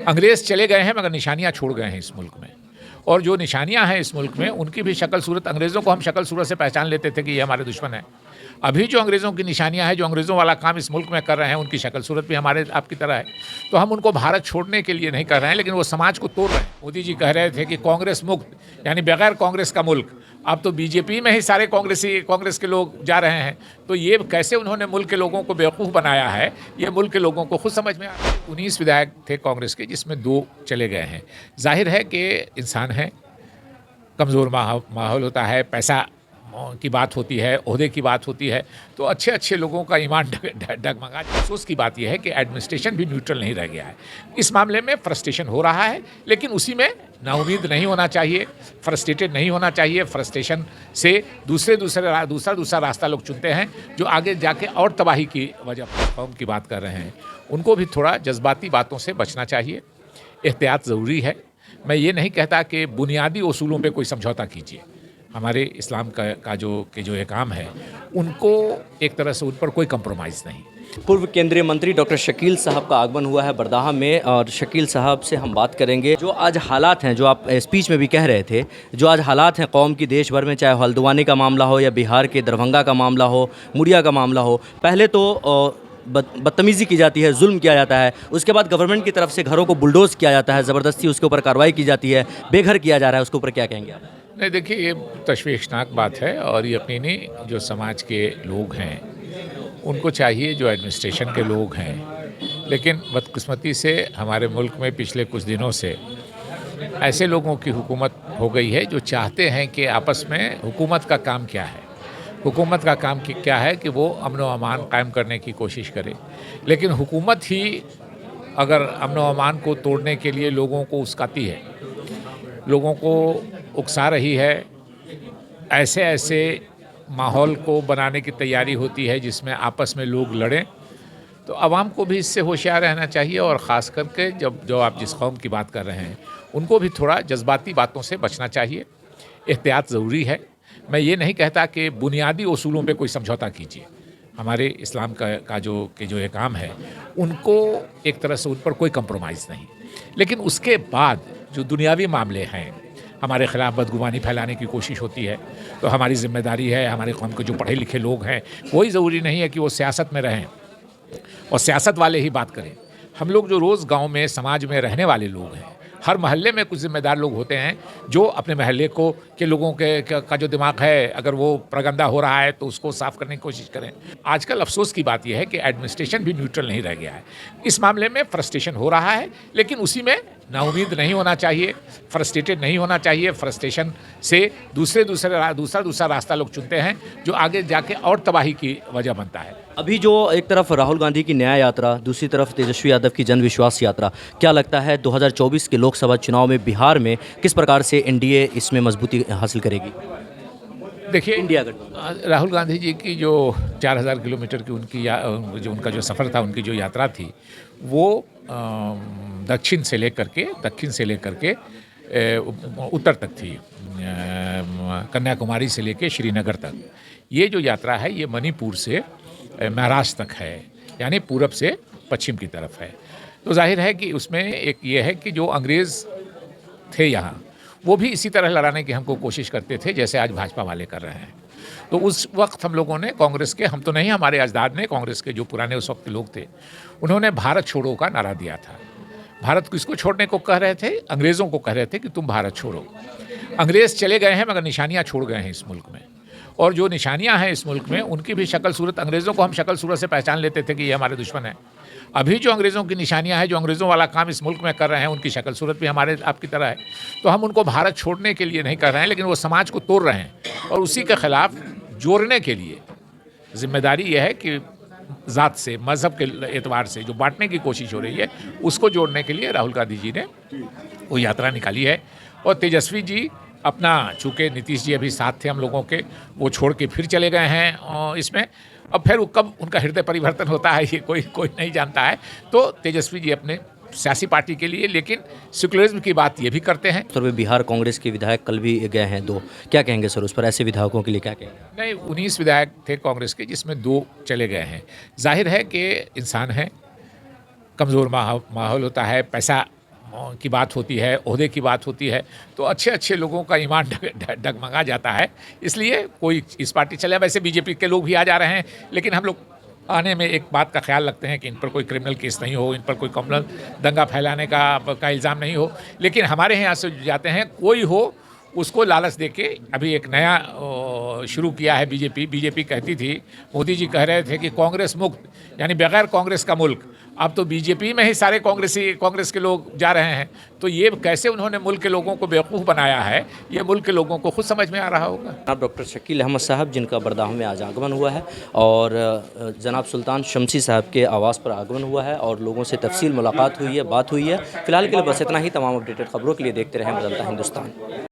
अंग्रेज़ चले गए हैं मगर निशानियाँ छोड़ गए हैं इस मुल्क में, और जो निशानियाँ हैं इस मुल्क में उनकी भी शक्ल सूरत, अंग्रेज़ों को हम शक्ल सूरत से पहचान लेते थे कि ये हमारे दुश्मन हैं। अभी जो अंग्रेज़ों की निशानियाँ हैं, जो अंग्रेज़ों वाला काम इस मुल्क में कर रहे हैं, उनकी शक्ल सूरत भी हमारे आपकी तरह है। तो हम उनको भारत छोड़ने के लिए नहीं कर रहे हैं, लेकिन वो समाज को तोड़ रहे हैं। मोदी जी कह रहे थे कि कांग्रेस मुक्त, यानी बगैर कांग्रेस का मुल्क। अब तो बीजेपी में ही सारे कांग्रेस के लोग जा रहे हैं। तो ये कैसे उन्होंने मुल्क के लोगों को बेवकूफ़ बनाया है, ये मुल्क के लोगों को खुद समझ में आ रहा है। 19 विधायक थे कांग्रेस के, जिसमें 2 चले गए हैं। जाहिर है कि इंसान हैं, कमज़ोर माहौल होता है, पैसा की बात होती है, ओहदे की बात होती है, तो अच्छे अच्छे लोगों का ईमान डगमगा। अफसोस की बात यह है कि एडमिनिस्ट्रेशन भी न्यूट्रल नहीं रह गया है। इस मामले में फ्रस्ट्रेशन हो रहा है, लेकिन उसी में नाउमीद नहीं होना चाहिए, फ्रस्ट्रेटेड नहीं होना चाहिए। फ्रस्ट्रेशन से दूसरा रास्ता लोग चुनते हैं, जो आगे जाके और तबाही की वजह कौम की बात कर रहे हैं। उनको भी थोड़ा जज्बाती बातों से बचना चाहिए, एहतियात ज़रूरी है। मैं ये नहीं कहता कि बुनियादी उसूलों पे कोई समझौता कीजिए। हमारे इस्लाम का जो एक काम है, उनको एक तरह से उन पर कोई कंप्रोमाइज़ नहीं। पूर्व केंद्रीय मंत्री डॉक्टर शकील साहब का आगमन हुआ है बरदाहा में, और शकील साहब से हम बात करेंगे। जो आज हालात हैं, जो आप स्पीच में भी कह रहे थे, जो आज हालात हैं कौम की देश भर में, चाहे हल्द्वानी का मामला हो या बिहार के दरभंगा का मामला हो, मुड़िया का मामला हो, पहले तो बदतमीज़ी की जाती है, जुल्म किया जाता है, उसके बाद गवर्नमेंट की तरफ से घरों को बुलडोज़ किया जाता है, ज़बरदस्ती उसके ऊपर कार्रवाई की जाती है, बेघर किया जा रहा है, उसके ऊपर क्या कहेंगे आप? नहीं, देखिए, ये तशवीशनाक बात है, और ये यकीनी जो समाज के लोग हैं उनको चाहिए, जो एडमिनिस्ट्रेशन के लोग हैं, लेकिन बदकिस्मती से हमारे मुल्क में पिछले कुछ दिनों से ऐसे लोगों की हुकूमत हो गई है जो चाहते हैं कि आपस में हुकूमत का काम क्या है, हुकूमत का काम क्या है कि वो अमन व अमान कायम करने की कोशिश करे। लेकिन हुकूमत ही अगर अमन व अमान को तोड़ने के लिए लोगों को उकसाती है, लोगों को उकसा रही है, ऐसे माहौल को बनाने की तैयारी होती है जिसमें आपस में लोग लड़ें, तो आवाम को भी इससे होशियार रहना चाहिए। और ख़ास करके जो आप जिस कौम की बात कर रहे हैं, उनको भी थोड़ा जज्बाती बातों से बचना चाहिए, एहतियात ज़रूरी है। मैं ये नहीं कहता कि बुनियादी उसूलों पे कोई समझौता कीजिए। हमारे इस्लाम का जो एक काम है, उनको एक तरह से उन पर कोई कंप्रोमाइज़ नहीं। लेकिन उसके बाद जो दुनियावी मामले हैं, हमारे ख़िलाफ़ बदगुमानी फैलाने की कोशिश होती है, तो हमारी ज़िम्मेदारी है, हमारे कौम के जो पढ़े लिखे लोग हैं, कोई ज़रूरी नहीं है कि वो सियासत में रहें और सियासत वाले ही बात करें। हम लोग जो रोज़ गाँव में, समाज में रहने वाले लोग हैं, हर महल्ले में कुछ ज़िम्मेदार लोग होते हैं जो अपने महल्ले के लोगों का जो दिमाग है, अगर वो प्रगंदा हो रहा है तो उसको साफ़ करने की कोशिश करें। आजकल अफसोस की बात यह है कि एडमिनिस्ट्रेशन भी न्यूट्रल नहीं रह गया है। इस मामले में फ्रस्ट्रेशन हो रहा है, लेकिन उसी में नाउमीद नहीं होना चाहिए, फ्रस्ट्रेटेड नहीं होना चाहिए। फ्रस्ट्रेशन से दूसरा रास्ता लोग चुनते हैं, जो आगे जाके और तबाही की वजह बनता है। अभी जो एक तरफ राहुल गांधी की न्याय यात्रा, दूसरी तरफ तेजस्वी यादव की जन विश्वास यात्रा, क्या लगता है 2024 के लोकसभा चुनाव में बिहार में किस प्रकार से एनडीए इसमें मजबूती हासिल करेगी? देखिए, इंडिया गठबंधन, राहुल गांधी जी की जो 4000 किलोमीटर की उनका जो सफ़र था, उनकी जो यात्रा थी, वो दक्षिण से लेकर के उत्तर तक थी, कन्याकुमारी से लेकर श्रीनगर तक। ये जो यात्रा है, ये मणिपुर से महाराष्ट्र तक है, यानी पूरब से पश्चिम की तरफ है। तो जाहिर है कि उसमें एक ये है कि जो अंग्रेज़ थे यहाँ, वो भी इसी तरह लड़ाने की हमको कोशिश करते थे जैसे आज भाजपा वाले कर रहे हैं। तो उस वक्त हम लोगों ने कांग्रेस के, हम तो नहीं, हमारे अजदाद ने, कांग्रेस के जो पुराने उस वक्त के लोग थे, उन्होंने भारत छोड़ो का नारा दिया था। भारत किसको छोड़ने को कह रहे थे? अंग्रेज़ों को कह रहे थे कि तुम भारत छोड़ो। अंग्रेज़ चले गए हैं मगर निशानियाँ छोड़ गए हैं इस मुल्क में, और जो निशानियाँ हैं इस मुल्क में उनकी भी शक्ल सूरत, अंग्रेज़ों को हम शक्ल सूरत से पहचान लेते थे कि ये हमारे दुश्मन हैं। अभी जो अंग्रेज़ों की निशानियाँ हैं, जो अंग्रेज़ों वाला काम इस मुल्क में कर रहे हैं, उनकी शक्ल सूरत भी हमारे आपकी तरह है। तो हम उनको भारत छोड़ने के लिए नहीं कर रहे हैं, लेकिन वो समाज को तोड़ रहे हैं, और उसी के ख़िलाफ़ जोड़ने के लिए ज़िम्मेदारी यह है कि ज़ात से, मज़हब के एतबार से जो बांटने की कोशिश हो रही है, उसको जोड़ने के लिए राहुल गांधी जी ने वो यात्रा निकाली है। और तेजस्वी जी अपना, चूँकि नीतीश जी अभी साथ थे हम लोगों के, वो छोड़ के फिर चले गए हैं इसमें। अब फिर कब उनका हृदय परिवर्तन होता है, ये कोई नहीं जानता है। तो तेजस्वी जी अपने सियासी पार्टी के लिए, लेकिन सेकुलरिज्म की बात ये भी करते हैं। सर, बिहार कांग्रेस के विधायक कल भी गए हैं 2, क्या कहेंगे सर उस पर? ऐसे विधायकों के लिए क्या कहेंगे? नहीं, 19 विधायक थे कांग्रेस के, जिसमें 2 चले गए हैं। जाहिर है कि इंसान हैं, कमज़ोर माहौल होता है, पैसा की बात होती है, ओहदे की बात होती है, तो अच्छे अच्छे लोगों का ईमान डगमगा जाता है। इसलिए कोई इस पार्टी चले, वैसे बीजेपी के लोग भी आ जा रहे हैं, लेकिन हम लोग आने में एक बात का ख्याल रखते हैं कि इन पर कोई क्रिमिनल केस नहीं हो, इन पर कोई कम्युनल दंगा फैलाने का इल्ज़ाम नहीं हो। लेकिन हमारे यहाँ से जो जाते हैं, कोई हो उसको लालच देके अभी एक नया शुरू किया है बीजेपी कहती थी, मोदी जी कह रहे थे कि कांग्रेस मुक्त, यानी बगैर कांग्रेस का मुल्क। अब तो बीजेपी में ही सारे कांग्रेस के लोग जा रहे हैं, तो ये कैसे उन्होंने मुल्क के लोगों को बेवकूफ़ बनाया है, ये मुल्क के लोगों को खुद समझ में आ रहा होगा। आप डॉक्टर शकील अहमद साहब, जिनका बरदाह में आज आगमन हुआ है, और जनाब सुल्तान शमसी साहब के आवास पर आगमन हुआ है और लोगों से तफसील मुलाकात हुई है, बात हुई है। फिलहाल के लिए बस इतना ही। तमाम अपडेटेड खबरों के लिए देखते रहें बदलता हिंदुस्तान।